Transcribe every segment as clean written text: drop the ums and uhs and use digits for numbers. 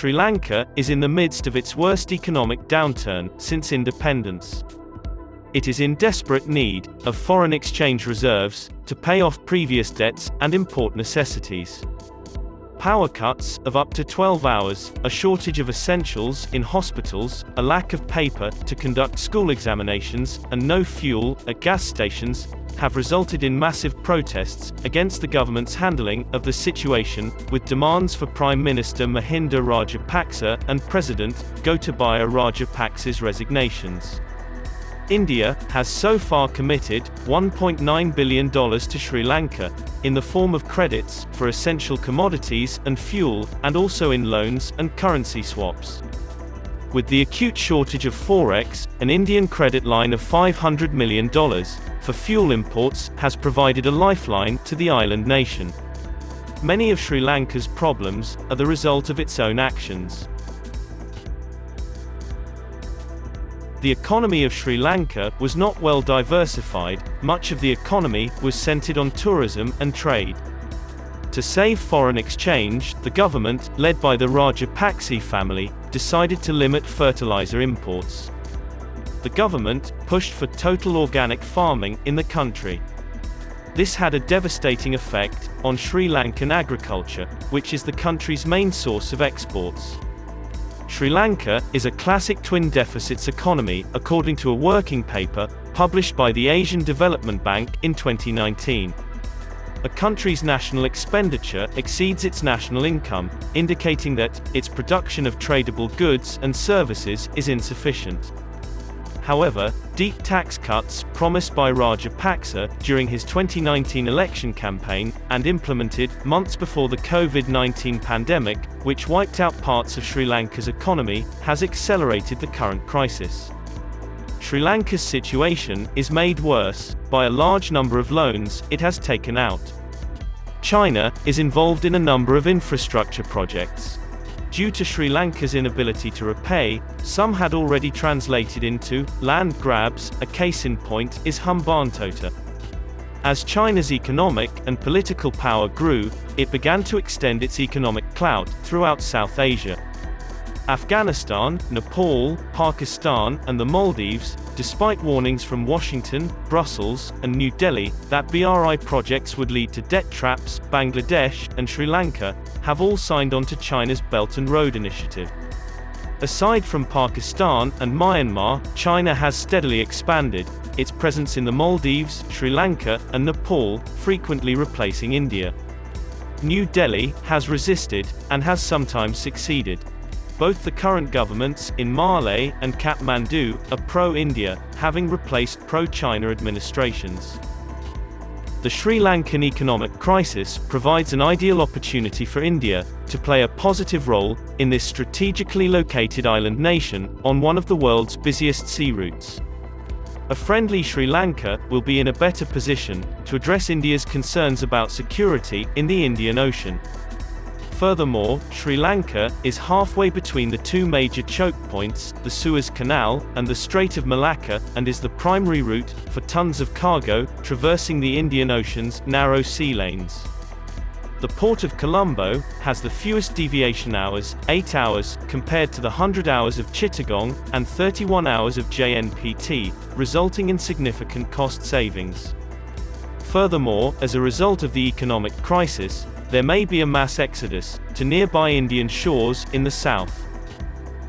Sri Lanka is in the midst of its worst economic downturn since independence. It is in desperate need of foreign exchange reserves to pay off previous debts and import necessities. Power cuts of up to 12 hours, a shortage of essentials in hospitals, a lack of paper to conduct school examinations, and no fuel at gas stations have resulted in massive protests against the government's handling of the situation, with demands for Prime Minister Mahinda Rajapaksa and President Gotabaya Rajapaksa's resignations. India has so far committed $1.9 billion to Sri Lanka, in the form of credits for essential commodities and fuel, and also in loans and currency swaps. With the acute shortage of forex, an Indian credit line of $500 million for fuel imports has provided a lifeline to the island nation. Many of Sri Lanka's problems are the result of its own actions. The economy of Sri Lanka was not well diversified. Much of the economy was centered on tourism and trade. To save foreign exchange, the government, led by the Rajapaksa family, decided to limit fertilizer imports. The government pushed for total organic farming in the country. This had a devastating effect on Sri Lankan agriculture, which is the country's main source of exports. Sri Lanka is a classic twin deficits economy, according to a working paper published by the Asian Development Bank in 2019. A country's national expenditure exceeds its national income, indicating that its production of tradable goods and services is insufficient. However, deep tax cuts promised by Rajapaksa during his 2019 election campaign, and implemented months before the COVID-19 pandemic, which wiped out parts of Sri Lanka's economy, has accelerated the current crisis. Sri Lanka's situation is made worse by a large number of loans it has taken out. China is involved in a number of infrastructure projects. Due to Sri Lanka's inability to repay, some had already translated into land grabs. A case in point is Hambantota. As China's economic and political power grew, it began to extend its economic clout throughout South Asia. Afghanistan, Nepal, Pakistan, and the Maldives, despite warnings from Washington, Brussels, and New Delhi that BRI projects would lead to debt traps, Bangladesh and Sri Lanka have all signed on to China's Belt and Road Initiative. Aside from Pakistan and Myanmar, China has steadily expanded its presence in the Maldives, Sri Lanka, and Nepal, frequently replacing India. New Delhi has resisted, and has sometimes succeeded. Both the current governments in Malé and Kathmandu are pro-India, having replaced pro-China administrations. The Sri Lankan economic crisis provides an ideal opportunity for India to play a positive role in this strategically located island nation on one of the world's busiest sea routes. A friendly Sri Lanka will be in a better position to address India's concerns about security in the Indian Ocean. Furthermore, Sri Lanka is halfway between the two major choke points, the Suez Canal and the Strait of Malacca, and is the primary route for tons of cargo traversing the Indian Ocean's narrow sea lanes. The port of Colombo has the fewest deviation hours, 8 hours, compared to the 100 hours of Chittagong and 31 hours of JNPT, resulting in significant cost savings. Furthermore, as a result of the economic crisis, there may be a mass exodus to nearby Indian shores in the south.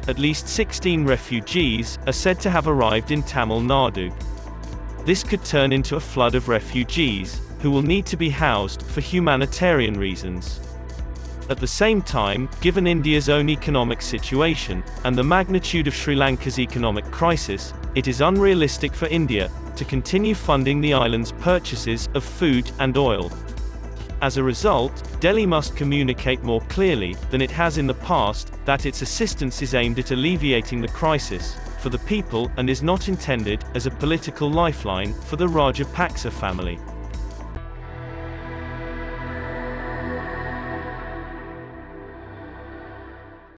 At least 16 refugees are said to have arrived in Tamil Nadu. This could turn into a flood of refugees, who will need to be housed for humanitarian reasons. At the same time, given India's own economic situation, and the magnitude of Sri Lanka's economic crisis, it is unrealistic for India to continue funding the island's purchases of food and oil. As a result, Delhi must communicate more clearly than it has in the past that its assistance is aimed at alleviating the crisis for the people and is not intended as a political lifeline for the Rajapaksa family.